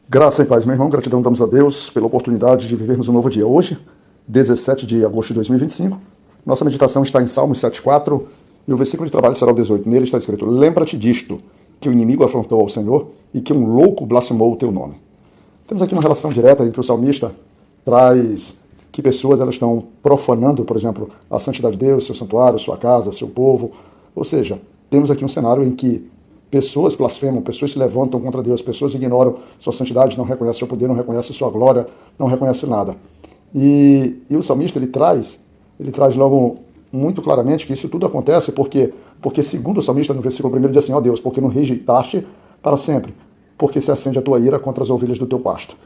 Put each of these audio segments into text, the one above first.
Graça e paz, meu irmão. Gratidão damos a Deus pela oportunidade de vivermos um novo dia. Hoje, 17 de agosto de 2025, nossa meditação está em Salmos 7,4 e o versículo de trabalho será o 18. Nele está escrito: lembra-te disto, que o inimigo afrontou ao Senhor e que um louco blasfemou o teu nome. Temos aqui uma relação direta entre o salmista traz que pessoas elas estão profanando, por exemplo, a santidade de Deus, seu santuário, sua casa, seu povo. Ou seja, temos aqui um cenário em que pessoas blasfemam, pessoas se levantam contra Deus, pessoas ignoram sua santidade, não reconhecem seu poder, não reconhecem sua glória, não reconhecem nada. E o salmista ele traz logo muito claramente que isso tudo acontece porque segundo o salmista no versículo 1 diz assim: ó Deus, porque não rejeitaste para sempre, porque se acende a tua ira contra as ovelhas do teu pasto.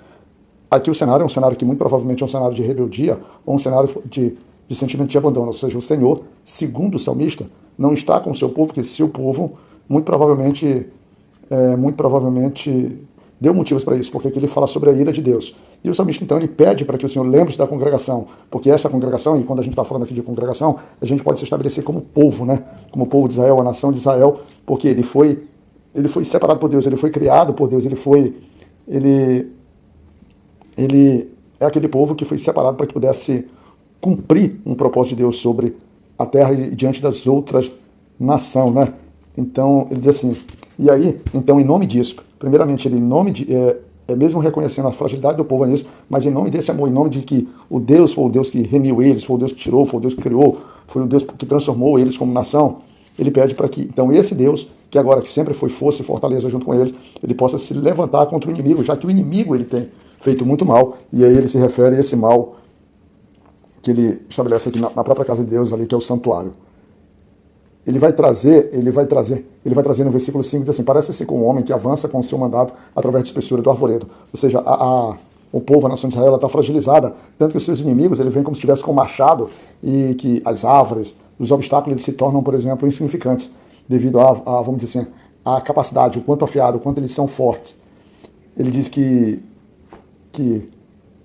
Aqui o cenário é um cenário que muito provavelmente é um cenário de rebeldia ou um cenário de sentimento de abandono, ou seja, o Senhor, segundo o salmista, não está com o seu povo, porque seu povo muito provavelmente deu motivos para isso, porque aqui ele fala sobre a ira de Deus. E o salmista, então, ele pede para que o Senhor lembre-se da congregação, porque essa congregação, e quando a gente está falando aqui de congregação, a gente pode se estabelecer como povo, né? Como povo de Israel, a nação de Israel, porque ele foi separado por Deus, ele foi criado por Deus, ele é aquele povo que foi separado para que pudesse cumprir um propósito de Deus sobre a terra e diante das outras nações, né? Então, ele diz assim, e aí, então, em nome disso, primeiramente, ele, em nome de, mesmo reconhecendo a fragilidade do povo nisso, mas em nome desse amor, em nome de que o Deus foi o Deus que remiu eles, foi o Deus que tirou, foi o Deus que criou, foi o Deus que transformou eles como nação, ele pede para que, então, esse Deus, que agora que sempre foi força e fortaleza junto com eles, ele possa se levantar contra o inimigo, já que o inimigo ele tem feito muito mal, e aí ele se refere a esse mal que ele estabelece aqui na própria casa de Deus, ali que é o santuário. Ele vai trazer no versículo 5, diz assim: parece-se com um homem que avança com o seu mandato através da espessura do arvoredo. Ou seja, o povo, a nação de Israel, está fragilizada, tanto que os seus inimigos, ele vem como se estivesse com um machado, e que as árvores, os obstáculos, eles se tornam, por exemplo, insignificantes, devido vamos dizer assim, a capacidade, o quanto afiado, o quanto eles são fortes. Ele diz que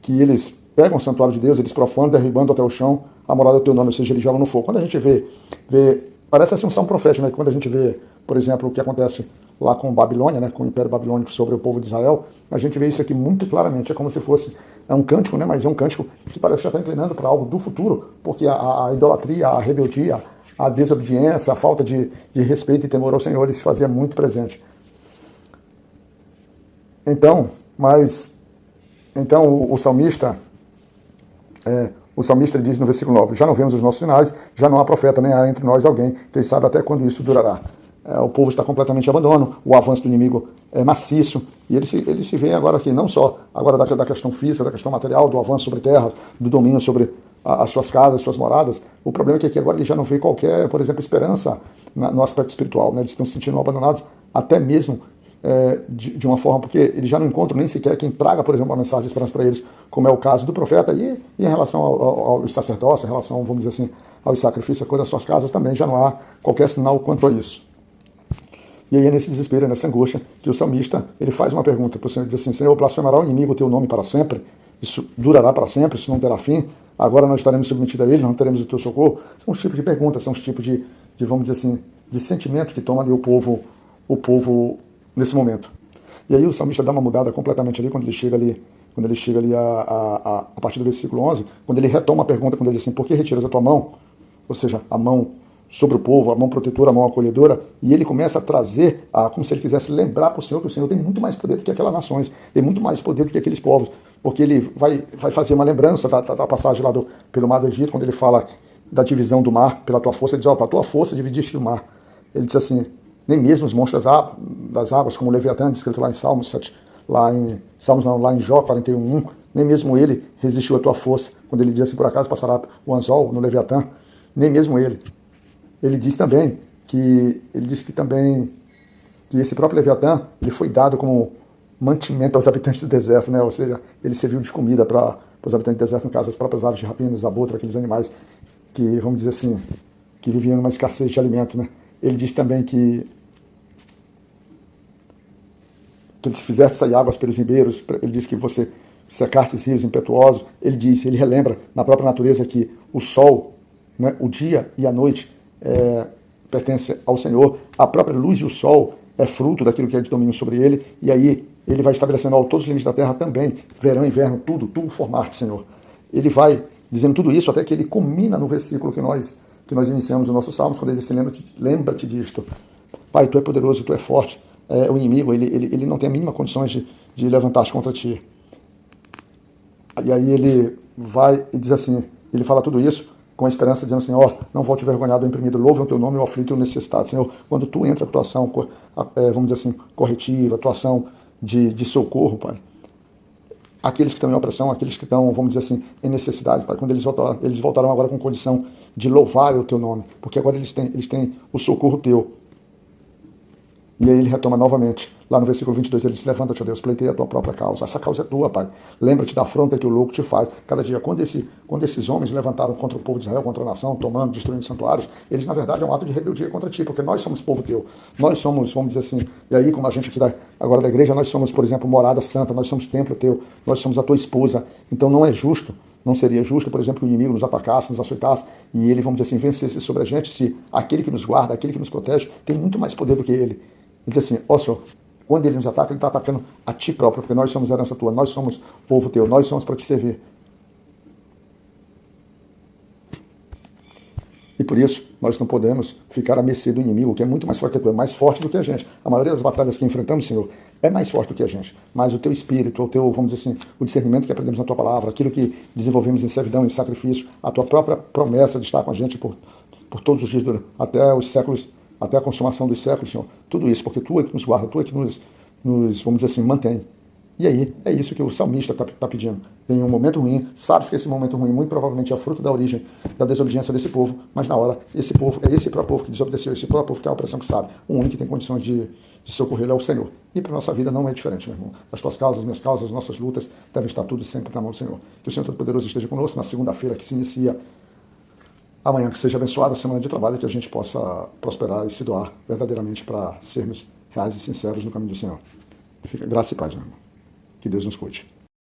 eles pegam o santuário de Deus, eles profanam, derribando até o chão a morada do teu nome, ou seja, eles jogam no fogo. Quando a gente vê parece assim um salmo profético, né? Quando a gente vê, por exemplo, o que acontece lá com Babilônia, né? Com o Império Babilônico sobre o povo de Israel, a gente vê isso aqui muito claramente. É como se fosse um cântico, né? Mas é um cântico que parece que já está inclinando para algo do futuro, porque a idolatria, a rebeldia, a desobediência, a falta de respeito e temor ao Senhor, isso se fazia muito presente. Então, o salmista diz no versículo 9: já não vemos os nossos sinais, já não há profeta, nem há entre nós alguém que sabe até quando isso durará. O povo está completamente abandono, o avanço do inimigo é maciço, e ele se vê agora aqui, não só agora da questão física, da questão material, do avanço sobre terras, do domínio sobre as suas casas, as suas moradas. O problema é que aqui agora ele já não vê qualquer, por exemplo, esperança no aspecto espiritual, né? Eles estão se sentindo abandonados, até mesmo de uma forma, porque eles já não encontram nem sequer quem traga, por exemplo, uma mensagem de esperança para eles, como é o caso do profeta, e em relação ao sacerdócio, em relação, vamos dizer assim, aos sacrifícios, a coisa das suas casas, também já não há qualquer sinal quanto a isso. E aí é nesse desespero, nessa angústia, que o salmista, ele faz uma pergunta para o Senhor, diz assim: Senhor, blasfemará o inimigo o teu nome para sempre? Isso durará para sempre, isso não terá fim? Agora nós estaremos submetidos a ele, não teremos o teu socorro? São os tipos de perguntas, são os tipos de vamos dizer assim, de sentimento que toma ali o povo nesse momento. E aí o salmista dá uma mudada completamente ali, quando ele chega ali a partir do versículo 11, quando ele retoma a pergunta, quando ele diz assim: por que retiras a tua mão? Ou seja, a mão sobre o povo, a mão protetora, a mão acolhedora, e ele começa a trazer, como se ele quisesse lembrar para o Senhor que o Senhor tem muito mais poder do que aquelas nações, tem muito mais poder do que aqueles povos, porque ele vai fazer uma lembrança da passagem lá pelo mar do Egito, quando ele fala da divisão do mar pela tua força. Ele diz: para a tua força dividiste o mar. Ele diz assim: nem mesmo os monstros das águas, como o Leviatã, descrito lá em Salmos 7, lá em Jó 41:1, nem mesmo ele resistiu à tua força. Quando ele diz assim: por acaso passará o anzol no Leviatã, nem mesmo ele. Ele diz também que esse próprio Leviatã, ele foi dado como mantimento aos habitantes do deserto, né? Ou seja, ele serviu de comida para os habitantes do deserto, no caso, as próprias aves de rapina, os abutres, aqueles animais que, vamos dizer assim, que viviam numa escassez de alimento, né? Ele diz também que ele fizeste sair águas pelos ribeiros, ele diz que você secaste rios impetuosos. Ele relembra na própria natureza que o sol, né, o dia e a noite pertence ao Senhor, a própria luz e o sol é fruto daquilo que é de domínio sobre ele, e aí Ele vai estabelecendo todos os limites da terra também, verão, inverno, tudo formar-te, Senhor. Ele vai dizendo tudo isso até que ele culmina no versículo que nós iniciamos os nossos salmos, quando ele diz assim, lembra-te disto. Pai, tu é poderoso, tu é forte. O inimigo, ele não tem a mínima condições de levantar-se contra ti. E aí ele vai e diz assim, ele fala tudo isso com a esperança, dizendo assim, não volte envergonhado ou imprimido, louve o teu nome, o aflito e o necessitado. Senhor, quando tu entra a tua ação, vamos dizer assim, corretiva, a tua ação de socorro, Pai, aqueles que estão em opressão, aqueles que estão, vamos dizer assim, em necessidade, Pai, quando eles voltaram agora com condição de louvar o teu nome, porque agora eles têm o socorro teu. E aí ele retoma novamente, lá no versículo 22, ele diz, levanta-te, ó Deus, pleiteia a tua própria causa. Essa causa é tua, Pai. Lembra-te da afronta que o louco te faz. Cada dia, quando esses homens levantaram contra o povo de Israel, contra a nação, tomando, destruindo santuários, eles, na verdade, é um ato de rebeldia contra ti, porque nós somos povo teu. Nós somos, vamos dizer assim, e aí, como a gente aqui agora da igreja, nós somos, por exemplo, morada santa, nós somos templo teu, nós somos a tua esposa. Então não é justo, não seria justo, por exemplo, que o inimigo nos atacasse, nos açoitasse, e ele, vamos dizer assim, vencesse sobre a gente, se aquele que nos guarda, aquele que nos protege, tem muito mais poder do que ele. Ele diz assim, Senhor, quando ele nos ataca, ele está atacando a ti próprio, porque nós somos herança tua, nós somos povo teu, nós somos para te servir. E por isso, nós não podemos ficar à mercê do inimigo, que é muito mais forte que tu, é mais forte do que a gente. A maioria das batalhas que enfrentamos, Senhor, é mais forte do que a gente. Mas o teu espírito, o teu, vamos dizer assim, o discernimento que aprendemos na tua palavra, aquilo que desenvolvemos em servidão, em sacrifício, a tua própria promessa de estar com a gente por todos os dias, até os séculos, até a consumação dos séculos, Senhor, tudo isso, porque tu é que nos guarda, tu é que nos vamos dizer assim, mantém. E aí, é isso que o salmista está pedindo. Tem um momento ruim, sabes que esse momento ruim muito provavelmente é fruto da origem, da desobediência desse povo, mas na hora, esse próprio povo que desobedeceu, esse próprio povo que é a opressão que sabe, o único que tem condições de socorrer é o Senhor. E para a nossa vida não é diferente, meu irmão. As tuas causas, as minhas causas, as nossas lutas devem estar tudo sempre na mão do Senhor. Que o Senhor Todo-Poderoso esteja conosco na segunda-feira que se inicia amanhã, que seja abençoada a semana de trabalho, que a gente possa prosperar e se doar verdadeiramente para sermos reais e sinceros no caminho do Senhor. Fica graça e paz, meu irmão. Que Deus nos cuide.